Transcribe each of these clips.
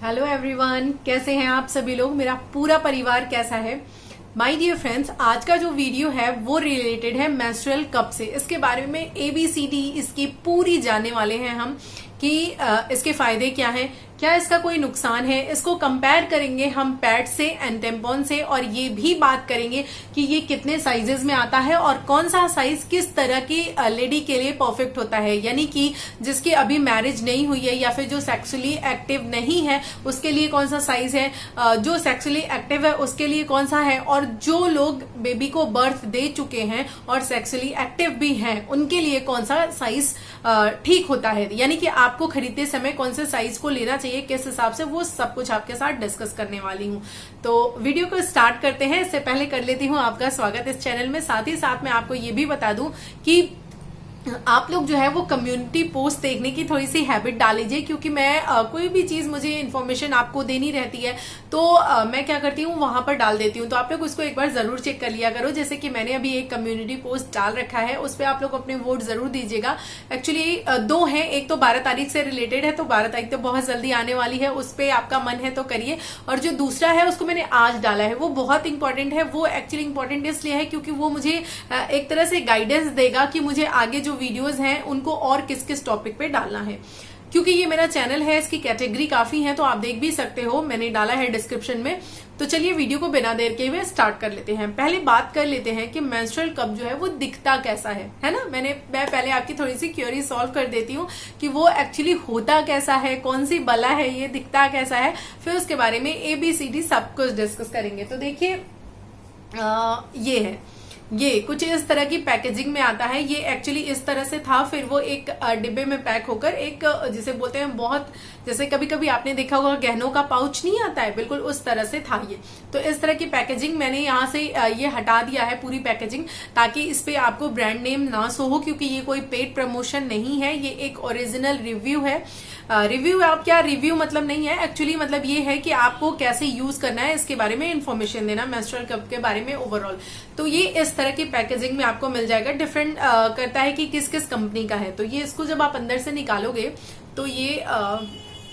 Hello everyone, कैसे हैं आप सभी लोग। मेरा पूरा परिवार कैसा है। माय डियर फ्रेंड्स, आज का जो वीडियो है वो रिलेटेड है मेंस्ट्रुअल कप से। इसके बारे में ABCD इसकी पूरी जानने वाले हैं हम कि इसके फायदे क्या हैं, क्या इसका कोई नुकसान है। इसको कंपेयर करेंगे हम पैड से एंड टेम्पॉन से, और ये भी बात करेंगे कि ये कितने साइजेस में आता है और कौन सा साइज किस तरह की लेडी के लिए परफेक्ट होता है। यानी कि जिसकी अभी मैरिज नहीं हुई है या फिर जो सेक्सुअली एक्टिव नहीं है उसके लिए कौन सा साइज है, जो सेक्सुअली एक्टिव है उसके लिए कौन सा है, और जो लोग बेबी को बर्थ दे चुके हैं और सेक्सुअली एक्टिव भी हैं उनके लिए कौन सा साइज ठीक होता है। यानी कि आपको खरीदते समय कौन से साइज को लेना चाहिए, किस हिसाब से, वो सब कुछ आपके साथ डिस्कस करने वाली हूँ। तो वीडियो को स्टार्ट करते हैं। इससे पहले कर लेती हूँ आपका स्वागत इस चैनल में। साथ ही साथ मैं आपको ये भी बता दूं कि आप लोग जो है वो कम्युनिटी पोस्ट देखने की थोड़ी सी हैबिट डाल लीजिए, क्योंकि मैं कोई भी चीज मुझे इन्फॉर्मेशन आपको देनी रहती है तो मैं क्या करती हूँ वहां पर डाल देती हूँ। तो आप लोग उसको एक बार जरूर चेक कर लिया करो। जैसे कि मैंने अभी एक कम्युनिटी पोस्ट डाल रखा है, उस पर आप लोग अपने वोट जरूर दीजिएगा। एक्चुअली दो हैं, एक तो 12 तारीख से रिलेटेड है, तो 12 तारीख तो बहुत जल्दी आने वाली है, उस पर आपका मन है तो करिए। और जो दूसरा है उसको मैंने आज डाला है, वो बहुत इंपॉर्टेंट है। वो एक्चुअली इंपॉर्टेंट इसलिए है क्योंकि वो मुझे एक तरह से गाइडेंस देगा कि मुझे आगे जो वीडियोस हैं उनको और किस किस टॉपिक पे डालना है। क्योंकि ये मेरा चैनल है, इसकी कैटेगरी काफी है, तो आप देख भी सकते हो, मैंने डाला है डिस्क्रिप्शन में। तो चलिए वीडियो को बिना देर के हुए स्टार्ट कर लेते हैं। पहले बात कर लेते हैं कि मेंस्ट्रुअल कप जो है वो दिखता कैसा है ना। मैं पहले आपकी थोड़ी सी क्वेरी सॉल्व कर देती हूँ कि वो एक्चुअली होता कैसा है, कौन सी बला है, ये दिखता कैसा है, फिर उसके बारे में ABCD सब कुछ डिस्कस करेंगे। तो देखिए ये है, ये कुछ इस तरह की पैकेजिंग में आता है। ये एक्चुअली इस तरह से था, फिर वो एक डिब्बे में पैक होकर एक जिसे बोलते हैं बहुत, जैसे कभी कभी आपने देखा होगा गहनों का पाउच नहीं आता है, बिल्कुल उस तरह से था ये। तो इस तरह की पैकेजिंग मैंने यहाँ से ये हटा दिया है पूरी पैकेजिंग, ताकि इस पे आपको ब्रांड नेम ना शो हो, क्योंकि ये कोई पेड प्रमोशन नहीं है, ये एक ओरिजिनल रिव्यू है। रिव्यू आप क्या, रिव्यू मतलब नहीं है एक्चुअली, मतलब ये है कि आपको कैसे यूज करना है इसके बारे में इंफॉर्मेशन देना, मेंस्ट्रुअल कप के बारे में ओवरऑल। तो ये इस तरह की पैकेजिंग में आपको मिल जाएगा। डिफरेंट करता है कि किस किस कंपनी का है। तो ये इसको जब आप अंदर से निकालोगे तो ये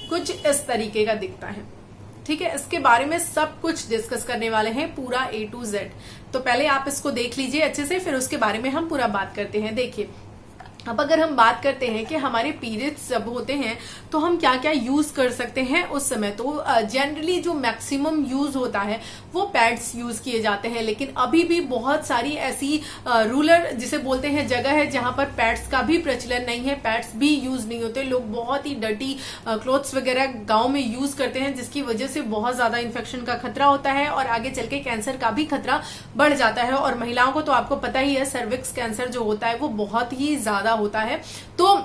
कुछ इस तरीके का दिखता है। ठीक है, इसके बारे में सब कुछ डिस्कस करने वाले हैं, पूरा A to Z। तो पहले आप इसको देख लीजिए अच्छे से, फिर उसके बारे में हम पूरा बात करते हैं। देखिए, अब अगर हम बात करते हैं कि हमारे पीरियड्स जब होते हैं तो हम क्या क्या यूज कर सकते हैं उस समय, तो जनरली जो मैक्सिमम यूज होता है वो पैड्स यूज किए जाते हैं। लेकिन अभी भी बहुत सारी ऐसी रूरल जिसे बोलते हैं जगह है जहां पर पैड्स का भी प्रचलन नहीं है, पैड्स भी यूज नहीं होते। लोग बहुत ही डर्टी क्लोथ्स वगैरह गांव में यूज करते हैं, जिसकी वजह से बहुत ज्यादा इन्फेक्शन का खतरा होता है और आगे चल के कैंसर का भी खतरा बढ़ जाता है। और महिलाओं को तो आपको पता ही है, सर्विक्स कैंसर जो होता है वो बहुत ही ज्यादा होता है। तो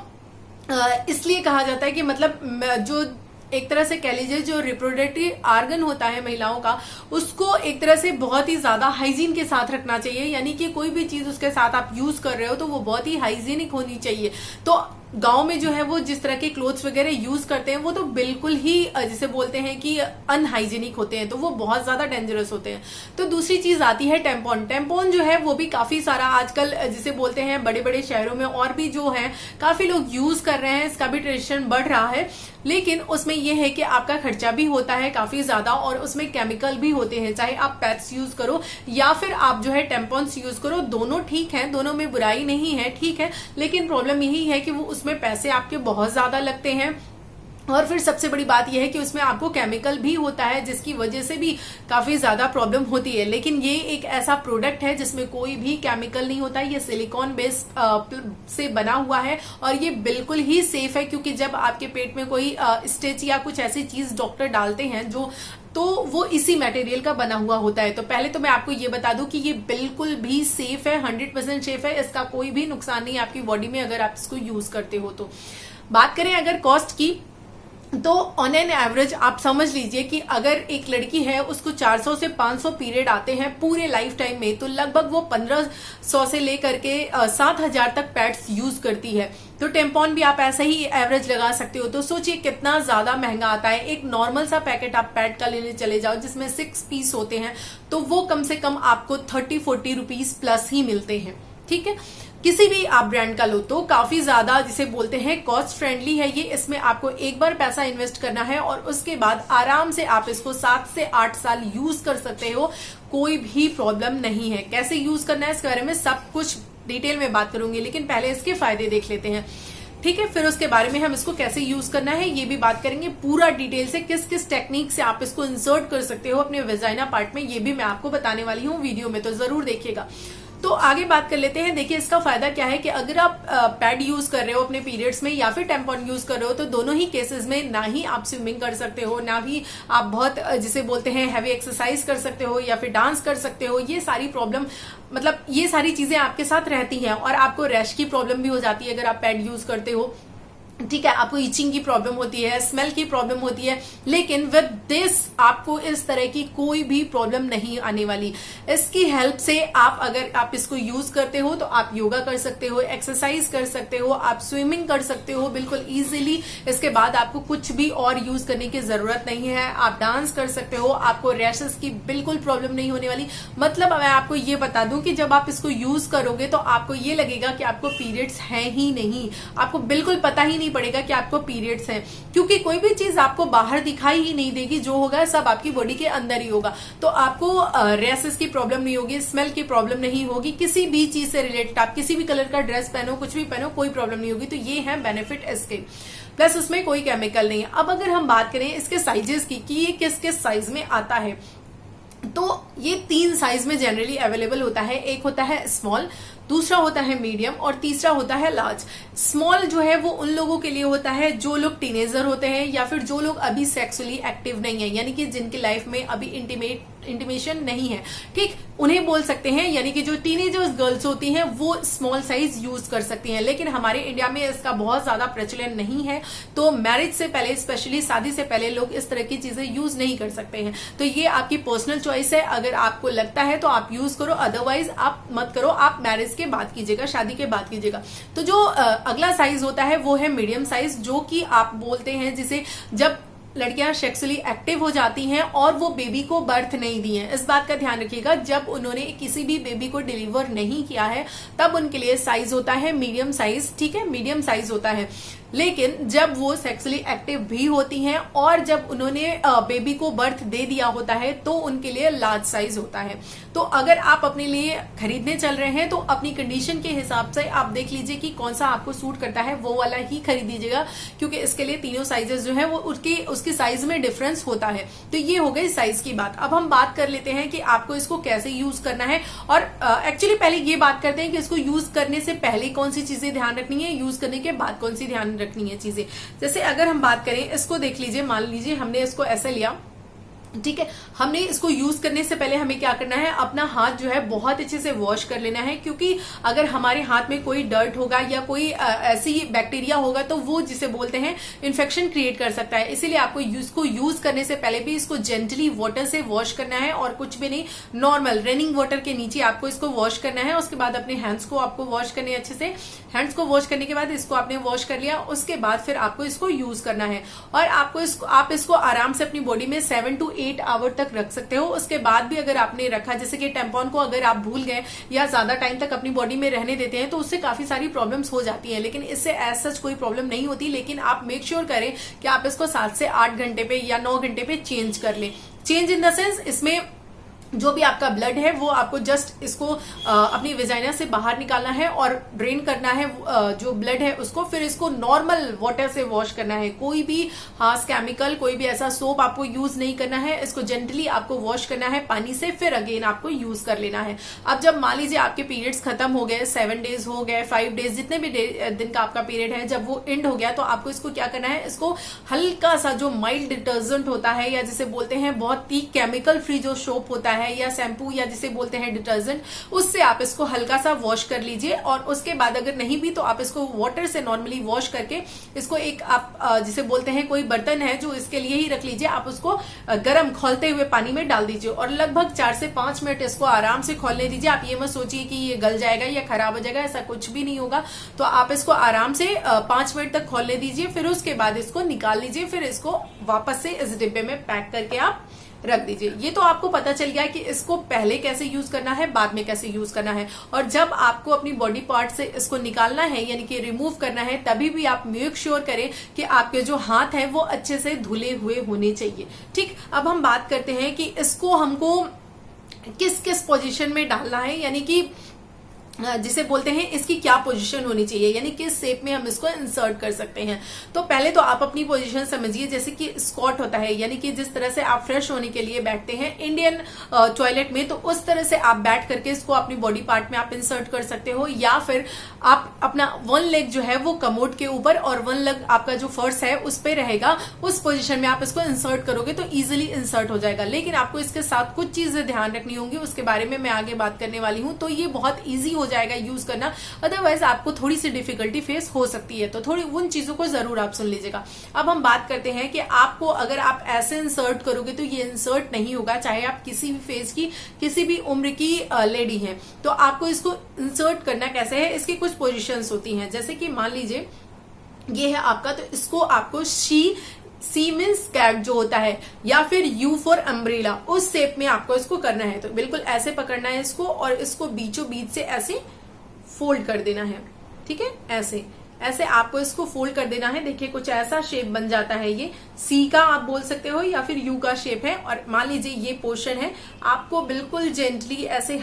इसलिए कहा जाता है कि मतलब जो एक तरह से कह लीजिए जो रिप्रोडक्टिव ऑर्गन होता है महिलाओं का, उसको एक तरह से बहुत ही ज्यादा हाइजीन के साथ रखना चाहिए। यानी कि कोई भी चीज उसके साथ आप यूज कर रहे हो तो वो बहुत ही हाइजीनिक होनी चाहिए। तो गांव में जो है वो जिस तरह के क्लोथ्स वगैरह यूज करते हैं वो तो बिल्कुल ही जिसे बोलते हैं कि अनहाइजीनिक होते हैं, तो वो बहुत ज्यादा डेंजरस होते हैं। तो दूसरी चीज आती है टेम्पॉन। टेम्पॉन जो है वो भी काफी सारा आजकल जिसे बोलते हैं बड़े बड़े शहरों में और भी जो है काफी लोग यूज कर रहे हैं, इसका भी ट्रेडिशन बढ़ रहा है। लेकिन उसमें यह है कि आपका खर्चा भी होता है काफी ज्यादा, और उसमें केमिकल भी होते हैं। चाहे आप पैड्स यूज करो या फिर आप जो है टेम्पॉन्स यूज करो, दोनों ठीक है, दोनों में बुराई नहीं है, ठीक है। लेकिन प्रॉब्लम यही है कि वो उसमें पैसे आपके बहुत ज्यादा लगते हैं, और फिर सबसे बड़ी बात यह है कि उसमें आपको केमिकल भी होता है, जिसकी वजह से भी काफी ज्यादा प्रॉब्लम होती है। लेकिन ये एक ऐसा प्रोडक्ट है जिसमें कोई भी केमिकल नहीं होता, ये सिलिकॉन बेस्ड से बना हुआ है और ये बिल्कुल ही सेफ है। क्योंकि जब आपके पेट में कोई स्टिच या कुछ ऐसी चीज डॉक्टर डालते हैं जो, तो वो इसी मटेरियल का बना हुआ होता है। तो पहले तो मैं आपको ये बता दूं कि ये बिल्कुल भी सेफ है, 100% सेफ है, इसका कोई भी नुकसान नहीं है आपकी बॉडी में अगर आप इसको यूज करते हो। तो बात करें अगर कॉस्ट की, तो ऑन एन एवरेज आप समझ लीजिए कि अगर एक लड़की है उसको 400 से 500 पीरियड आते हैं पूरे लाइफ टाइम में, तो लगभग वो 1500 से लेकर के 7000 तक पैड्स यूज करती है। तो टेम्पॉन भी आप ऐसा ही एवरेज लगा सकते हो। तो सोचिए कितना ज्यादा महंगा आता है। एक नॉर्मल सा पैकेट आप पैड का लेने चले जाओ जिसमें 6 पीस होते हैं, तो वो कम से कम आपको 30-40 रुपीज प्लस ही मिलते हैं। ठीक है, किसी भी आप ब्रांड का लो तो काफी ज्यादा जिसे बोलते हैं कॉस्ट फ्रेंडली है ये। इसमें आपको एक बार पैसा इन्वेस्ट करना है और उसके बाद आराम से आप इसको 7 से 8 साल यूज कर सकते हो, कोई भी प्रॉब्लम नहीं है। कैसे यूज करना है इसके बारे में सब कुछ डिटेल में बात करूंगी, लेकिन पहले इसके फायदे देख लेते हैं, ठीक है। फिर उसके बारे में हम इसको कैसे यूज करना है ये भी बात करेंगे पूरा डिटेल से। किस किस टेक्निक से आप इसको इंसर्ट कर सकते हो अपने वेजाइना पार्ट में, ये भी मैं आपको बताने वाली हूँ वीडियो में, तो जरूर देखिएगा। तो आगे बात कर लेते हैं। देखिए इसका फायदा क्या है कि अगर आप पैड यूज कर रहे हो अपने पीरियड्स में या फिर टेम्पॉन यूज कर रहे हो, तो दोनों ही केसेस में ना ही आप स्विमिंग कर सकते हो, ना ही आप बहुत जिसे बोलते हैं हैवी एक्सरसाइज कर सकते हो या फिर डांस कर सकते हो। ये सारी प्रॉब्लम मतलब ये सारी चीजें आपके साथ रहती हैं और आपको रैश की प्रॉब्लम भी हो जाती है अगर आप पैड यूज करते हो, ठीक है। आपको इचिंग की प्रॉब्लम होती है, स्मेल की प्रॉब्लम होती है, लेकिन विद दिस आपको इस तरह की कोई भी प्रॉब्लम नहीं आने वाली। इसकी हेल्प से आप अगर आप इसको यूज करते हो तो आप योगा कर सकते हो, एक्सरसाइज कर सकते हो, आप स्विमिंग कर सकते हो बिल्कुल इजीली। इसके बाद आपको कुछ भी और यूज करने की जरूरत नहीं है। आप डांस कर सकते हो, आपको रैशेस की बिल्कुल प्रॉब्लम नहीं होने वाली। मतलब मैं आपको ये बता दूं कि जब आप इसको यूज करोगे तो आपको ये लगेगा कि आपको पीरियड्स हैं ही नहीं, आपको बिल्कुल पता ही नहीं पड़ेगा कि आपको पीरियड्स हैं, क्योंकि कोई भी चीज आपको बाहर दिखाई ही नहीं देगी। जो होगा सब आपकी बॉडी के अंदर ही होगा। तो आपको रैशेस की प्रॉब्लम नहीं होगी, स्मेल की प्रॉब्लम नहीं होगी, किसी भी चीज से रिलेटेड आप किसी भी कलर का ड्रेस पहनो, कुछ भी पहनो, कोई प्रॉब्लम नहीं होगी। तो ये है बेनिफिट इसके, प्लस उसमें कोई केमिकल नहीं है। अब अगर हम बात करें इसके साइजेस की कि ये किस किस साइज में आता है, तो ये 3 साइज में जनरली अवेलेबल होता है। एक होता है स्मॉल, दूसरा होता है मीडियम और तीसरा होता है लार्ज। स्मॉल जो है वो उन लोगों के लिए होता है जो लोग टीनेजर होते हैं या फिर जो लोग अभी सेक्सुअली एक्टिव नहीं है, यानी कि जिनकी लाइफ में अभी इंटीमेशन नहीं है, ठीक, उन्हें बोल सकते हैं। यानी कि जो टीनेजर्स गर्ल्स होती हैं वो स्मॉल साइज यूज कर सकती हैं, लेकिन हमारे इंडिया में इसका बहुत ज्यादा प्रचलन नहीं है। तो मैरिज से पहले, स्पेशली शादी से पहले लोग इस तरह की चीजें यूज नहीं कर सकते हैं। तो ये आपकी पर्सनल चॉइस है, अगर आपको लगता है तो आप यूज करो, अदरवाइज आप मत करो। आप मैरिज के बाद कीजिएगा, शादी के बाद कीजिएगा। तो जो अगला साइज होता है वो है मीडियम साइज, जो कि आप बोलते हैं जिसे जब लड़कियां सेक्सुअली एक्टिव हो जाती हैं और वो बेबी को बर्थ नहीं दी है। इस बात का ध्यान रखिएगा, जब उन्होंने किसी भी बेबी को डिलीवर नहीं किया है तब उनके लिए साइज होता है मीडियम साइज, ठीक है, मीडियम साइज होता है। लेकिन जब वो सेक्सुअली एक्टिव भी होती हैं और जब उन्होंने बेबी को बर्थ दे दिया होता है तो उनके लिए लार्ज साइज होता है। तो अगर आप अपने लिए खरीदने चल रहे हैं तो अपनी कंडीशन के हिसाब से आप देख लीजिए कि कौन सा आपको सूट करता है, वो वाला ही खरीद दीजिएगा, क्योंकि इसके लिए तीनों साइजेस जो है वो उसकी साइज में डिफरेंस होता है। तो ये हो गई साइज की बात। अब हम बात कर लेते हैं कि आपको इसको कैसे यूज करना है। और एक्चुअली पहले ये बात करते हैं कि इसको यूज करने से पहले कौन सी चीजें ध्यान रखनी है, यूज करने के बाद कौन सी ध्यान रखनी है चीजें। जैसे अगर हम बात करें, इसको देख लीजिए, मान लीजिए हमने इसको ऐसे लिया, ठीक है। हमने इसको यूज करने से पहले हमें क्या करना है, अपना हाथ जो है बहुत अच्छे से वॉश कर लेना है, क्योंकि अगर हमारे हाथ में कोई डर्ट होगा या कोई ऐसी बैक्टीरिया होगा तो वो जिसे बोलते हैं इन्फेक्शन क्रिएट कर सकता है। इसीलिए आपको इसको यूज करने से पहले भी इसको जेंटली वाटर से वॉश करना है और कुछ भी नहीं, नॉर्मल रनिंग वाटर के नीचे आपको इसको वॉश करना है। उसके बाद अपने हैंड्स को आपको वॉश करने अच्छे से, हैंड्स को वॉश करने के बाद इसको आपने वॉश कर लिया, उसके बाद फिर आपको इसको यूज करना है। और आप इसको आराम से अपनी बॉडी में 7 to 8 आवर तक रख सकते हो। उसके बाद भी अगर आपने रखा, जैसे कि टेम्पॉन को अगर आप भूल गए या ज्यादा टाइम तक अपनी बॉडी में रहने देते हैं तो उससे काफी सारी प्रॉब्लम्स हो जाती हैं, लेकिन इससे एज सच कोई प्रॉब्लम नहीं होती। लेकिन आप मेक श्योर करें कि आप इसको 7 से 8 घंटे पे या 9 घंटे पे चेंज कर लें। चेंज इन द सेंस, इसमें जो भी आपका ब्लड है वो आपको जस्ट इसको अपनी वेजाइना से बाहर निकालना है और ड्रेन करना है जो ब्लड है उसको, फिर इसको नॉर्मल वाटर से वॉश करना है। कोई भी हार्श केमिकल, कोई भी ऐसा सोप आपको यूज नहीं करना है। इसको जेंटली आपको वॉश करना है पानी से, फिर अगेन आपको यूज कर लेना है। अब जब मान लीजिए आपके पीरियड्स खत्म हो गए, 7 डेज हो गए, 5 डेज, जितने भी दिन का आपका पीरियड है, जब वो एंड हो गया तो आपको इसको क्या करना है, इसको हल्का सा जो माइल्ड डिटर्जेंट होता है या जिसे बोलते हैं बहुत ही केमिकल फ्री जो सोप होता है या शैम्पू या जिसे बोलते हैं डिटर्जेंट, उससे आप इसको हल्का सा वॉश कर लीजिए। और उसके बाद अगर नहीं भी तो आप इसको वाटर से नॉर्मली वॉश करके इसको एक आप जिसे बोलते हैं कोई बर्तन है जो इसके लिए ही रख लीजिए, आप उसको गर्म खौलते हुए पानी में डाल दीजिए और लगभग 4 से 5 मिनट इसको आराम से खौलने दीजिए। आप ये मत सोचिए कि ये गल जाएगा या खराब हो जाएगा, ऐसा कुछ भी नहीं होगा। तो आप इसको आराम से 5 मिनट तक खौलने दीजिए, फिर उसके बाद इसको निकाल लीजिए, फिर इसको वापस से इस डिब्बे में पैक करके आप रख दीजिए। ये तो आपको पता चल गया कि इसको पहले कैसे यूज करना है, बाद में कैसे यूज करना है। और जब आपको अपनी बॉडी पार्ट से इसको निकालना है यानी कि रिमूव करना है, तभी भी आप मेक श्योर करें कि आपके जो हाथ है वो अच्छे से धुले हुए होने चाहिए। ठीक, अब हम बात करते हैं कि इसको हमको किस किस पोजीशन में डालना है, यानी कि जिसे बोलते हैं इसकी क्या पोजीशन होनी चाहिए, यानी किस शेप में हम इसको इंसर्ट कर सकते हैं। तो पहले तो आप अपनी पोजीशन समझिए, जैसे कि स्क्वाट होता है, यानी कि जिस तरह से आप फ्रेश होने के लिए बैठते हैं इंडियन टॉयलेट में, तो उस तरह से आप बैठ करके इसको अपनी बॉडी पार्ट में आप इंसर्ट कर सकते हो। या फिर आप अपना वन लेग जो है वो कमोड के ऊपर और वन लेग आपका जो फर्श है उस पर रहेगा, उस पोजिशन में आप इसको इंसर्ट करोगे तो इजिली इंसर्ट हो जाएगा। लेकिन आपको इसके साथ कुछ चीजें ध्यान रखनी होंगी, उसके बारे में मैं आगे बात करने वाली हूं। तो ये बहुत ईजी हो जाएगा यूज करना, अदरवाइज आपको थोड़ी सी डिफिकल्टी फेस हो सकती है। तो थोड़ी उन चीजों को जरूर आप सुन लीजिएगा। अब हम बात करते हैं कि आपको अगर आप ऐसे इंसर्ट करोगे तो ये इंसर्ट नहीं होगा, चाहे आप किसी भी फेज की किसी भी उम्र की लेडी हैं। तो आपको इसको इंसर्ट करना कैसे है, इसकी कुछ पोजीशंस होती हैं। जैसे कि मान लीजिए ये है आपका, तो इसको आपको सी मीन्स कैट जो होता है, या फिर यू फॉर अम्ब्रेला, उस शेप में आपको इसको करना है। तो बिल्कुल ऐसे पकड़ना है इसको और इसको बीचों बीच से ऐसे फोल्ड कर देना है। ठीक है, ऐसे ऐसे आपको इसको फोल्ड कर देना है। देखिए कुछ ऐसा शेप बन जाता है, ये सी का आप बोल सकते हो या फिर यू का शेप है। और मान लीजिए ये पोर्शन है, आपको बिल्कुल जेंटली ऐसे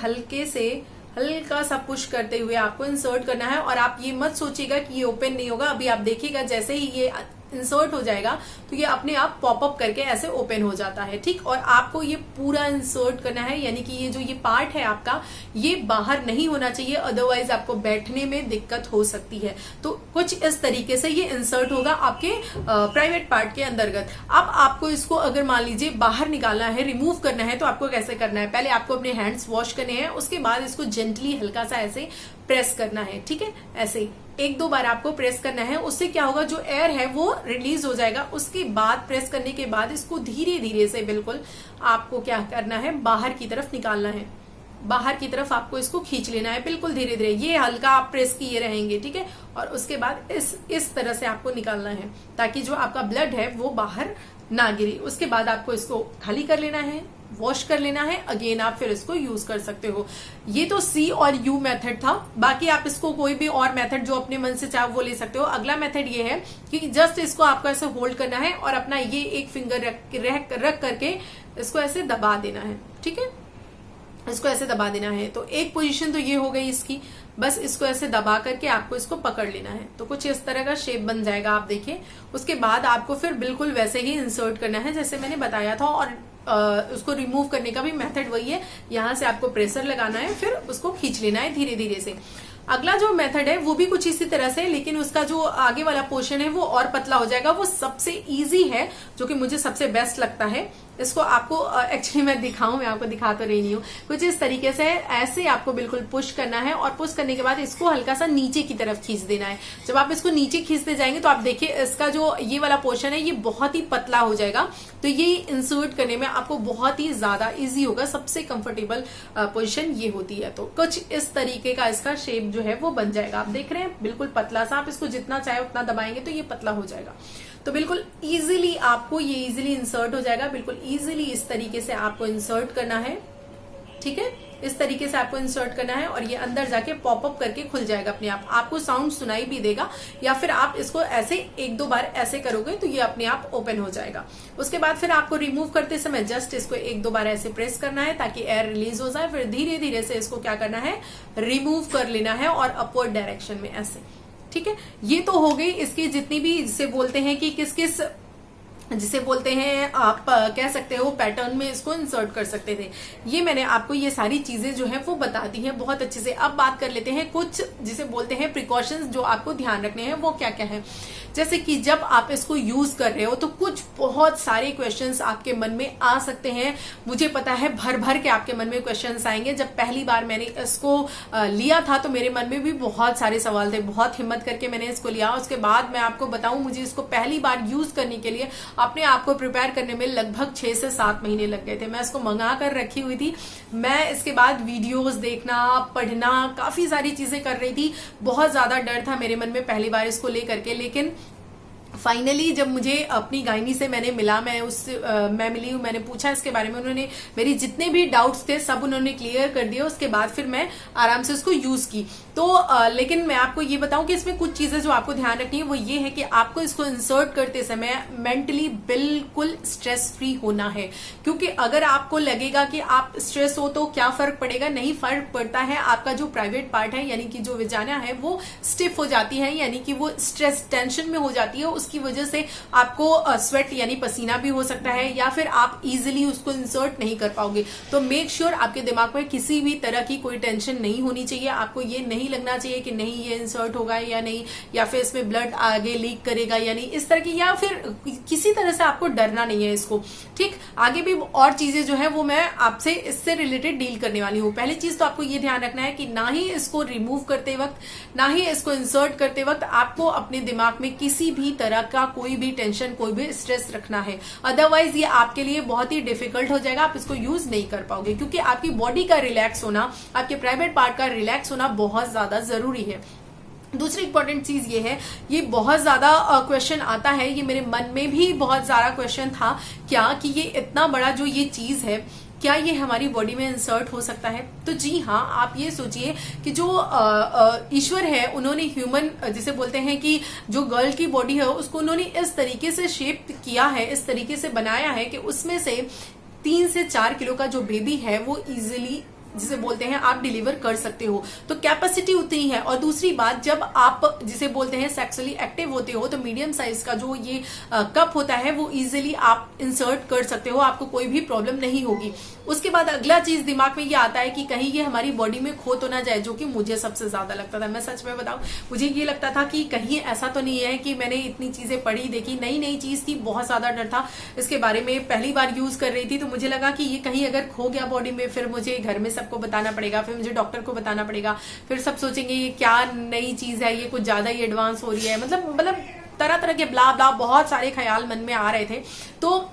हल्का सा पुश करते हुए आपको इंसर्ट करना है। और आप ये मत सोचिएगा कि ये ओपन नहीं होगा, अभी आप देखिएगा जैसे ही ये इंसर्ट हो जाएगा तो ये अपने आप पॉपअप करके ऐसे ओपन हो जाता है। ठीक, और आपको ये पूरा इंसर्ट करना है, यानी कि ये जो ये पार्ट है आपका ये बाहर नहीं होना चाहिए, अदरवाइज आपको बैठने में दिक्कत हो सकती है। तो कुछ इस तरीके से ये इंसर्ट होगा आपके प्राइवेट पार्ट के अंतर्गत। अब आपको इसको अगर मान लीजिए बाहर निकालना है, रिमूव करना है, तो आपको कैसे करना है, पहले आपको अपने हैंड्स वॉश करने हैं, उसके बाद इसको जेंटली हल्का सा ऐसे प्रेस करना है। ठीक है, ऐसे 1-2 बार आपको प्रेस करना है। उससे क्या होगा, जो एयर है वो रिलीज हो जाएगा। उसके बाद प्रेस करने के बाद इसको धीरे धीरे से बिल्कुल आपको क्या करना है, बाहर की तरफ निकालना है। बाहर की तरफ आपको इसको खींच लेना है बिल्कुल धीरे धीरे, ये हल्का आप प्रेस किए रहेंगे। ठीक है, और उसके बाद इस तरह से आपको निकालना है ताकि जो आपका ब्लड है वो बाहर ना गिरे। उसके बाद आपको इसको खाली कर लेना है, वॉश कर लेना है, अगेन आप फिर इसको यूज कर सकते हो। ये तो सी और यू मेथड था, बाकी आप इसको कोई भी और मेथड जो अपने मन से चाहे वो ले सकते हो। अगला मेथड ये है कि जस्ट इसको आपको ऐसे होल्ड करना है और अपना ये एक फिंगर रख करके इसको ऐसे दबा देना है। ठीक है, इसको ऐसे दबा देना है। तो एक पोजीशन तो ये हो गई इसकी, बस इसको ऐसे दबा करके आपको इसको पकड़ लेना है, तो कुछ इस तरह का शेप बन जाएगा। आप देखिए, उसके बाद आपको फिर बिल्कुल वैसे ही इंसर्ट करना है जैसे मैंने बताया था। और उसको रिमूव करने का भी मेथड वही है, यहां से आपको प्रेशर लगाना है, फिर उसको खींच लेना है धीरे धीरे से। अगला जो मेथड है वो भी कुछ इसी तरह से, लेकिन उसका जो आगे वाला पोर्शन है वो और पतला हो जाएगा। वो सबसे इजी है, जो कि मुझे सबसे बेस्ट लगता है। इसको आपको एक्चुअली मैं दिखाऊं, मैं आपको दिखा तो रही नहीं हूँ, कुछ इस तरीके से ऐसे आपको बिल्कुल पुश करना है और पुश करने के बाद इसको हल्का सा नीचे की तरफ खींच देना है। जब आप इसको नीचे खींचते जाएंगे तो आप देखिए इसका जो ये वाला पोर्शन है ये बहुत ही पतला हो जाएगा। तो ये इंसर्ट करने में आपको बहुत ही ज्यादा इजी होगा, सबसे कंफर्टेबल पोजीशन ये होती है। तो कुछ इस तरीके का इसका शेप जो है वो बन जाएगा। आप देख रहे हैं बिल्कुल पतला सा, आप इसको जितना चाहे उतना दबाएंगे तो ये पतला हो जाएगा। तो बिल्कुल इजीली आपको ये इजीली इंसर्ट हो जाएगा। बिल्कुल इजीली इस तरीके से आपको इंसर्ट करना है। ठीक है, इस तरीके से आपको इंसर्ट करना है और ये अंदर जाके पॉपअप करके खुल जाएगा अपने आप। आपको साउंड सुनाई भी देगा, या फिर आप इसको ऐसे 1-2 बार ऐसे करोगे तो ये अपने आप ओपन हो जाएगा। उसके बाद फिर आपको रिमूव करते समय जस्ट इसको 1-2 बार ऐसे प्रेस करना है ताकि एयर रिलीज हो जाए। फिर धीरे धीरे से इसको क्या करना है, रिमूव कर लेना है और अपवर्ड डायरेक्शन में ऐसे। ठीक है, ये तो हो गई इसकी जितनी भी, जिसे बोलते हैं कि किस किस, जिसे बोलते हैं आप कह सकते हो पैटर्न में इसको इंसर्ट कर सकते थे। ये मैंने आपको ये सारी चीजें जो है वो बता दी हैं बहुत अच्छे से। अब बात कर लेते हैं कुछ जिसे बोलते हैं प्रिकॉशंस, जो आपको ध्यान रखने हैं वो क्या क्या है। जैसे कि जब आप इसको यूज कर रहे हो तो कुछ बहुत सारे क्वेश्चंस आपके मन में आ सकते हैं। मुझे पता है भर भर के आपके मन में क्वेश्चंस आएंगे। जब पहली बार मैंने इसको लिया था तो मेरे मन में भी बहुत सारे सवाल थे, बहुत हिम्मत करके मैंने इसको लिया। उसके बाद मैं आपको बताऊं, मुझे इसको पहली बार यूज करने के लिए अपने आप को प्रिपेयर करने में लगभग 6 से 7 महीने लग गए थे। मैं इसको मंगा कर रखी हुई थी, मैं इसके बाद वीडियोस देखना, पढ़ना, काफी सारी चीजें कर रही थी। बहुत ज्यादा डर था मेरे मन में पहली बार इसको लेकर के, लेकिन फाइनली जब मुझे अपनी गायनी से मैंने मिला, मैं मिली हूँ, मैंने पूछा इसके बारे में, उन्होंने मेरी जितने भी डाउट्स थे सब उन्होंने क्लियर कर दिए। उसके बाद फिर मैं आराम से उसको यूज की। तो लेकिन मैं आपको ये बताऊं कि इसमें कुछ चीजें जो आपको ध्यान रखनी है वो ये है कि आपको इसको इंसर्ट करते समय मेंटली बिल्कुल स्ट्रेस फ्री होना है। क्योंकि अगर आपको लगेगा कि आप स्ट्रेस हो तो क्या फर्क पड़ेगा, नहीं फर्क पड़ता है। आपका जो प्राइवेट पार्ट है यानी कि जो विजाना है वो स्टिफ हो जाती है, यानी कि वो स्ट्रेस टेंशन में हो जाती है। उसकी वजह से आपको स्वेट यानी पसीना भी हो सकता है, या फिर आप इजीली उसको इंसर्ट नहीं कर पाओगे। तो मेक श्योर आपके दिमाग में किसी भी तरह की कोई टेंशन नहीं होनी चाहिए। आपको ये नहीं लगना चाहिए कि नहीं ये इंसर्ट होगा या नहीं, या फिर इसमें ब्लड आगे लीक करेगा या नहीं, इस तरह की, या फिर किसी तरह से आपको डरना नहीं है इसको। ठीक, आगे भी और चीजें जो है वो मैं आपसे इससे रिलेटेड डील करने वाली हूँ। पहली चीज तो आपको ये ध्यान रखना है कि ना ही इसको रिमूव करते वक्त, ना ही इसको इंसर्ट करते वक्त आपको अपने दिमाग में किसी भी तरह का कोई भी टेंशन, कोई भी स्ट्रेस रखना है। अदरवाइज ये आपके लिए बहुत ही डिफिकल्ट हो जाएगा, आप इसको यूज नहीं कर पाओगे। क्योंकि आपकी बॉडी का रिलैक्स होना, आपके प्राइवेट पार्ट का रिलैक्स होना बहुत ज्यादा जरूरी है। दूसरी इंपॉर्टेंट चीज ये है, ये बहुत ज्यादा क्वेश्चन आता है, ये मेरे मन में भी बहुत ज्यादा क्वेश्चन था क्या कि ये इतना बड़ा जो ये चीज है, क्या ये हमारी बॉडी में इंसर्ट हो सकता है? तो जी हाँ, आप ये सोचिए कि जो ईश्वर है उन्होंने ह्यूमन जिसे बोलते हैं कि जो गर्ल की बॉडी है उसको उन्होंने इस तरीके से शेप किया है, इस तरीके से बनाया है कि उसमें से 3 से 4 किलो का जो बेबी है वो इजिली जिसे बोलते हैं आप डिलीवर कर सकते हो। तो कैपेसिटी उतनी है। और दूसरी बात, जब आप जिसे बोलते हैं सेक्सुअली एक्टिव होते हो तो मीडियम साइज का जो ये कप होता है वो इजीली आप इंसर्ट कर सकते हो, आपको कोई भी प्रॉब्लम नहीं होगी। उसके बाद अगला चीज दिमाग में ये आता है कि कहीं ये हमारी बॉडी में खो तो ना जाए, जो कि मुझे सबसे ज्यादा लगता था। मैं सच में बताऊं, मुझे ये लगता था कि कहीं ऐसा तो नहीं है कि मैंने इतनी चीजें पढ़ी देखी, नई नई चीज थी, बहुत ज्यादा डर था इसके बारे में। पहली बार यूज कर रही थी तो मुझे लगा कि ये कहीं अगर खो गया बॉडी में, फिर मुझे घर में सबको बताना पड़ेगा, फिर मुझे डॉक्टर को बताना पड़ेगा, फिर सब सोचेंगे ये क्या नई चीज है, ये कुछ ज्यादा ही एडवांस हो रही है। मतलब तरह तरह के ब्ला ब्ला बहुत सारे ख्याल मन में आ रहे थे। तो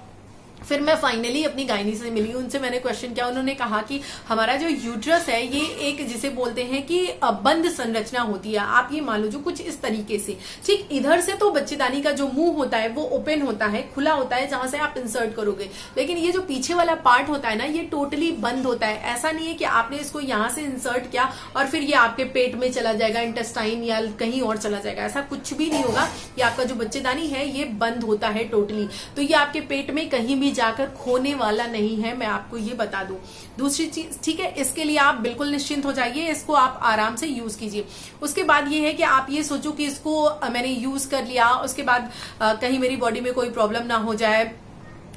फिर मैं फाइनली अपनी गायनी से मिली, उनसे मैंने क्वेश्चन किया। उन्होंने कहा कि हमारा जो यूट्रस है ये एक जिसे बोलते हैं कि बंद संरचना होती है। आप ये मान लो जो कुछ इस तरीके से, ठीक, इधर से तो बच्चेदानी का जो मुंह होता है वो ओपन होता है, खुला होता है, जहां से आप इंसर्ट करोगे। लेकिन ये जो पीछे वाला पार्ट होता है ना, ये टोटली बंद होता है। ऐसा नहीं है कि आपने इसको यहां से इंसर्ट किया और फिर ये आपके पेट में चला जाएगा, इंटेस्टाइन या कहीं और चला जाएगा, ऐसा कुछ भी नहीं होगा। ये आपका जो बच्चेदानी है ये बंद होता है टोटली। तो ये आपके पेट में कहीं भी जाकर खोने वाला नहीं है, मैं आपको ये बता दूं। दूसरी चीज, ठीक है, इसके लिए आप बिल्कुल निश्चिंत हो जाइए, इसको आप आराम से यूज कीजिए। उसके बाद ये है कि आप ये सोचो कि इसको मैंने यूज कर लिया, उसके बाद कहीं मेरी बॉडी में कोई प्रॉब्लम ना हो जाए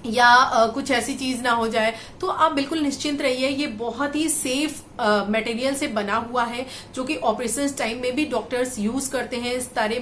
या कुछ ऐसी चीज ना हो जाए, तो आप बिल्कुल निश्चिंत रहिए। ये बहुत ही सेफ मटेरियल से बना हुआ है, जो कि ऑपरेशन टाइम में भी डॉक्टर्स यूज करते हैं इस सारे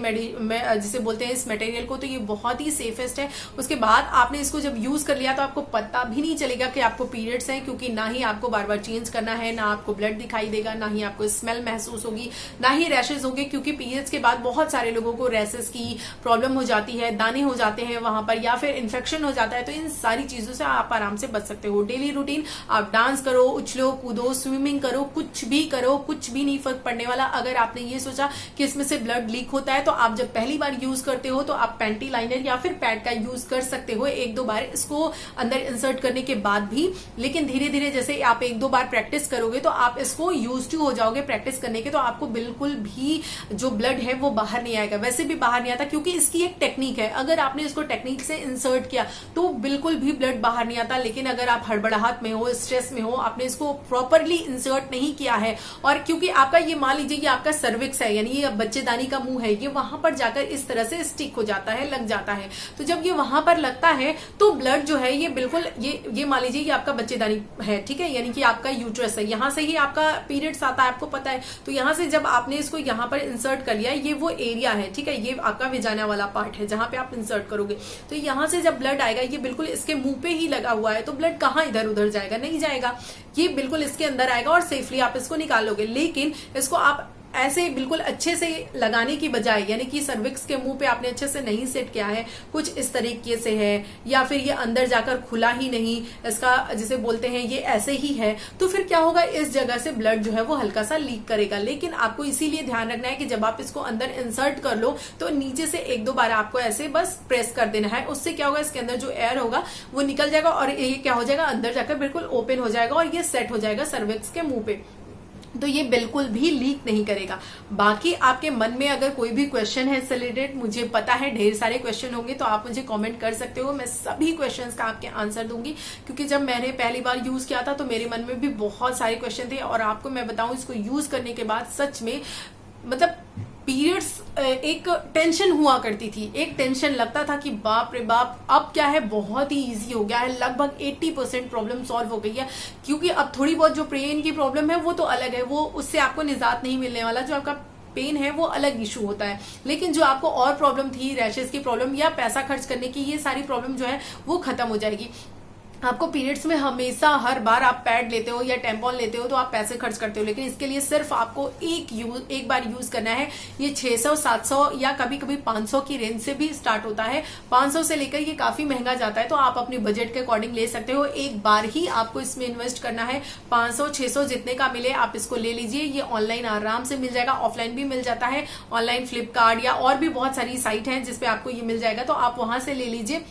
जिसे बोलते हैं इस मटेरियल को। तो ये बहुत ही सेफेस्ट है। उसके बाद आपने इसको जब यूज कर लिया तो आपको पता भी नहीं चलेगा कि आपको पीरियड्स हैं, क्योंकि ना ही आपको बार बार चेंज करना है, ना आपको ब्लड दिखाई देगा, ना ही आपको स्मेल महसूस होगी, ना ही रैशेज होंगे। क्योंकि पीरियड्स के बाद बहुत सारे लोगों को रैशेज की प्रॉब्लम हो जाती है, दाने हो जाते हैं वहां पर, या फिर इन्फेक्शन हो जाता है। तो इन सारी चीजों से आप आराम से बच सकते हो। डेली रूटीन, आप डांस करो, उछलो कूदो, स्विमिंग करो, कुछ भी करो, कुछ भी नहीं फर्क पड़ने वाला। अगर आपने ये सोचा कि इसमें से ब्लड लीक होता है, तो आप जब पहली बार यूज करते हो तो आप पैंटी लाइनर या फिर पैड का यूज कर सकते हो 1-2 बार इसको अंदर इंसर्ट करने के बाद भी। लेकिन धीरे धीरे जैसे आप 1-2 बार प्रैक्टिस करोगे तो आप इसको यूज टू हो जाओगे प्रैक्टिस करने के, तो आपको बिल्कुल भी जो ब्लड है वो बाहर नहीं आएगा। वैसे भी बाहर नहीं आता, क्योंकि इसकी एक टेक्निक है। अगर आपने इसको टेक्निक से इंसर्ट किया तो बिल्कुल भी ब्लड बाहर नहीं आता। लेकिन अगर आप हड़बड़ाहट में हो, स्ट्रेस में हो, आपने इसको प्रॉपरली इंसर्ट नहीं किया है, और क्योंकि आपका ये मान लीजिए ये आपका सर्विक्स है, यानी ये बच्चेदानी का मुंह है, ये वहां पर जाकर इस तरह से स्टिक हो जाता है, लग जाता है। तो जब ये वहां पर लगता है तो ब्लड जो है ये बिल्कुल ये मान लीजिए ये आपका बच्चेदानी है, ठीक है, यानी कि आपका यूट्रस है, यहां से ही आपका पीरियड्स आता है, आपको पता है। तो यहां से जब आपने इसको यहां पर इंसर्ट कर लिया, ये वो एरिया है, ठीक है, ये आपका विजाना वाला पार्ट है जहां पे आप इंसर्ट करोगे। तो यहां से जब ब्लड आएगा, ये बिल्कुल इसके मुंह पे ही लगा हुआ है, तो ब्लड कहाँ इधर उधर जाएगा, नहीं जाएगा, ये बिल्कुल इसके अंदर आएगा और सेफली आप इसको निकाल लोगे। लेकिन इसको आप ऐसे बिल्कुल अच्छे से लगाने की बजाय, यानी कि सर्विक्स के मुंह पे आपने अच्छे से नहीं सेट किया है, कुछ इस तरीके से है, या फिर ये अंदर जाकर खुला ही नहीं, इसका जिसे बोलते हैं ये ऐसे ही है, तो फिर क्या होगा, इस जगह से ब्लड जो है वो हल्का सा लीक करेगा। लेकिन आपको इसीलिए ध्यान रखना है कि जब आप इसको अंदर इंसर्ट कर लो तो नीचे से 1-2 बार आपको ऐसे बस प्रेस कर देना है। उससे क्या होगा, इसके अंदर जो एयर होगा वो निकल जाएगा और ये क्या हो जाएगा, अंदर जाकर बिल्कुल ओपन हो जाएगा और ये सेट हो जाएगा सर्विक्स के मुंह पे, तो ये बिल्कुल भी लीक नहीं करेगा। बाकी आपके मन में अगर कोई भी क्वेश्चन है इससे रिलेटेड, मुझे पता है ढेर सारे क्वेश्चन होंगे, तो आप मुझे कमेंट कर सकते हो, मैं सभी क्वेश्चंस का आपके आंसर दूंगी। क्योंकि जब मैंने पहली बार यूज किया था तो मेरे मन में भी बहुत सारे क्वेश्चन थे, और आपको मैं बताऊं इसको यूज करने के बाद सच में मतलब पीरियड्स एक टेंशन हुआ करती थी, एक टेंशन लगता था कि बाप रे बाप, अब क्या है बहुत ही इजी हो गया है, लगभग 80% प्रॉब्लम सॉल्व हो गई है। क्योंकि अब थोड़ी बहुत जो पेन की प्रॉब्लम है वो तो अलग है, वो उससे आपको निजात नहीं मिलने वाला, जो आपका पेन है वो अलग इशू होता है। लेकिन जो आपको और प्रॉब्लम थी, रैशेस की प्रॉब्लम या पैसा खर्च करने की, ये सारी प्रॉब्लम जो है वो खत्म हो जाएगी। आपको पीरियड्स में हमेशा हर बार आप पैड लेते हो या टेम्पॉन लेते हो तो आप पैसे खर्च करते हो, लेकिन इसके लिए सिर्फ आपको एक बार यूज करना है। ये 600, 700 या कभी कभी 500 की रेंज से भी स्टार्ट होता है, 500 से लेकर ये काफी महंगा जाता है, तो आप अपने बजट के अकॉर्डिंग ले सकते हो। एक बार ही आपको इसमें इन्वेस्ट करना है, 500, 600 जितने का मिले आप इसको ले लीजिए। ये ऑनलाइन आराम से मिल जाएगा, ऑफलाइन भी मिल जाता है, ऑनलाइन फ्लिपकार्ट या और भी बहुत सारी साइट है जिसपे आपको ये मिल जाएगा, तो आप वहां से ले लीजिए।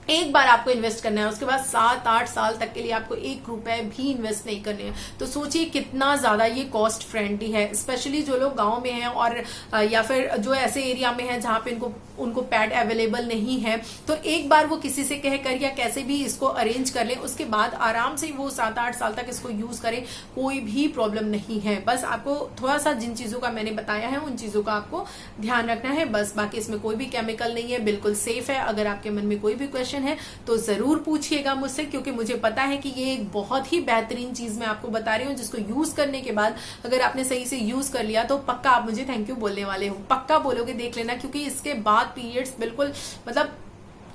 एक बार आपको इन्वेस्ट करना है, उसके बाद 7-8 साल तक के लिए आपको 1 रुपए भी इन्वेस्ट नहीं करने हैं। तो सोचिए कितना ज्यादा ये कॉस्ट फ्रेंडली है, स्पेशली जो लोग गांव में हैं और या फिर जो ऐसे एरिया में हैं जहां पे उनको पैड अवेलेबल नहीं है, तो एक बार वो किसी से कहकर या कैसे भी इसको अरेंज कर ले, उसके बाद आराम से वो 7-8 साल तक इसको यूज करें, कोई भी प्रॉब्लम नहीं है। बस आपको थोड़ा सा जिन चीजों का मैंने बताया है उन चीजों का आपको ध्यान रखना है बस। बाकी इसमें कोई भी केमिकल नहीं है, बिल्कुल सेफ है। अगर आपके मन में कोई भी क्वेश्चन है तो जरूर पूछिएगा मुझसे, क्योंकि मुझे पता है कि ये एक बहुत ही बेहतरीन चीज मैं आपको बता रही हूँ, जिसको यूज करने के बाद अगर आपने सही से यूज कर लिया तो पक्का आप मुझे थैंक यू बोलने वाले हो, पक्का बोलोगे, देख लेना। क्योंकि इसके बाद पीरियड्स बिल्कुल मतलब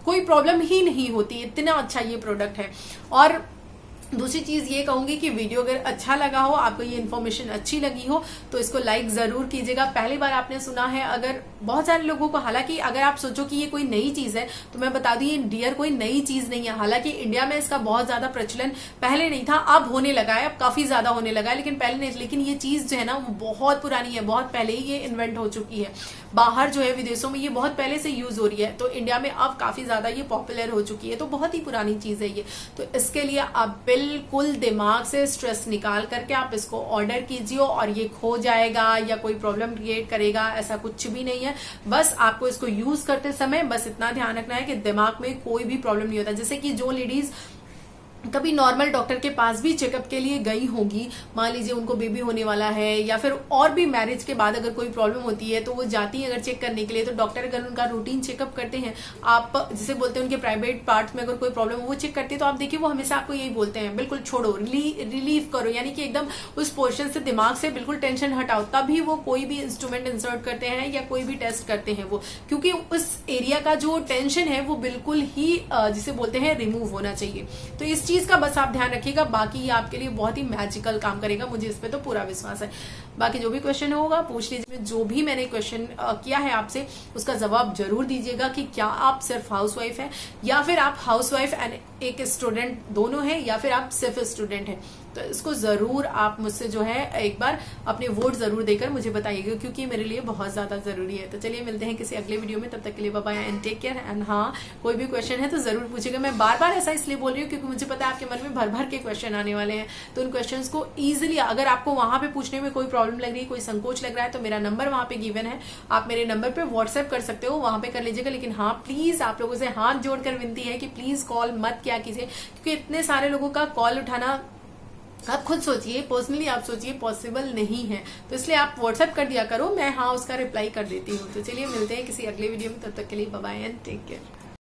कोई प्रॉब्लम ही नहीं होती, इतना अच्छा ये प्रोडक्ट है। और दूसरी चीज ये कहूंगी कि वीडियो अगर अच्छा लगा हो, आपको ये इन्फॉर्मेशन अच्छी लगी हो, तो इसको लाइक जरूर कीजिएगा। पहली बार आपने सुना है अगर बहुत सारे लोगों को, हालांकि अगर आप सोचो कि ये कोई नई चीज है तो मैं बता दूं ये डियर कोई नई चीज नहीं है। हालांकि इंडिया में इसका बहुत ज्यादा प्रचलन पहले नहीं था, अब होने लगा है, अब काफी ज्यादा होने लगा है, लेकिन पहले नहीं। लेकिन ये चीज जो है ना वो बहुत पुरानी है, बहुत पहले ही ये इन्वेंट हो चुकी है। बाहर जो है विदेशों में ये बहुत पहले से यूज हो रही है, तो इंडिया में अब काफी ज्यादा ये पॉपुलर हो चुकी है, तो बहुत ही पुरानी चीज है ये। तो इसके लिए आप बिल्कुल दिमाग से स्ट्रेस निकाल करके आप इसको ऑर्डर कीजिए, और ये खो जाएगा या कोई प्रॉब्लम क्रिएट करेगा ऐसा कुछ भी नहीं है। बस आपको इसको यूज करते समय बस इतना ध्यान रखना है कि दिमाग में कोई भी प्रॉब्लम नहीं होता। जैसे कि जो लेडीज कभी नॉर्मल डॉक्टर के पास भी चेकअप के लिए गई होंगी, मान लीजिए उनको बेबी होने वाला है या फिर और भी मैरिज के बाद अगर कोई प्रॉब्लम होती है, तो वो जाती है अगर चेक करने के लिए, तो डॉक्टर अगर उनका रूटीन चेकअप करते हैं, आप जिसे बोलते हैं उनके प्राइवेट पार्ट्स में अगर कोई प्रॉब्लम वो चेक करते हैं, तो आप देखिए वो हमेशा आपको यही बोलते हैं, बिल्कुल छोड़ो, रिलीव करो, यानी कि एकदम उस पोर्शन से दिमाग से बिल्कुल टेंशन हटाओ। तभी वो कोई भी इंस्ट्रूमेंट इंसर्ट करते हैं या कोई भी टेस्ट करते हैं वो, क्योंकि उस एरिया का जो टेंशन है वो बिल्कुल ही जिसे बोलते हैं रिमूव होना चाहिए। तो इस चीज का बस आप ध्यान रखिएगा, बाकी ये आपके लिए बहुत ही मैजिकल काम करेगा, मुझे इस पे तो पूरा विश्वास है। बाकी जो भी क्वेश्चन होगा पूछ लीजिए, जो भी मैंने क्वेश्चन किया है आपसे उसका जवाब जरूर दीजिएगा कि क्या आप सिर्फ हाउसवाइफ हैं या फिर आप हाउसवाइफ एंड एक स्टूडेंट दोनों हैं, या फिर आप सिर्फ स्टूडेंट हैं। तो इसको जरूर आप मुझसे जो है एक बार अपने वोट जरूर देकर मुझे बताइएगा, क्योंकि मेरे लिए बहुत ज्यादा जरूरी है। तो चलिए मिलते हैं किसी अगले वीडियो में, तब तक के लिए bye bye and take care. And हाँ, कोई भी क्वेश्चन है तो जरूर पूछेगा। मैं बार बार ऐसा इसलिए बोल रही हूँ क्योंकि मुझे पता है आपके मन में भर भर के क्वेश्चन आने वाले हैं, तो उन क्वेश्चंस को इजीली, अगर आपको वहां पे पूछने में कोई प्रॉब्लम लग रही है, कोई संकोच लग रहा है, तो मेरा नंबर वहां पे गिवन है, आप मेरे नंबर पे व्हाट्सएप कर सकते हो, वहां पे कर लीजिएगा। लेकिन हाँ, प्लीज आप लोगों से हाथ जोड़कर विनती है कि प्लीज कॉल मत किया कीजिए, क्योंकि इतने सारे लोगों का कॉल उठाना आप खुद सोचिए, पर्सनली आप सोचिए, पॉसिबल नहीं है। तो इसलिए आप व्हाट्सएप कर दिया करो, मैं हाँ उसका रिप्लाई कर देती हूँ। तो चलिए मिलते हैं किसी अगले वीडियो में, तब तक के लिए bye bye and take care.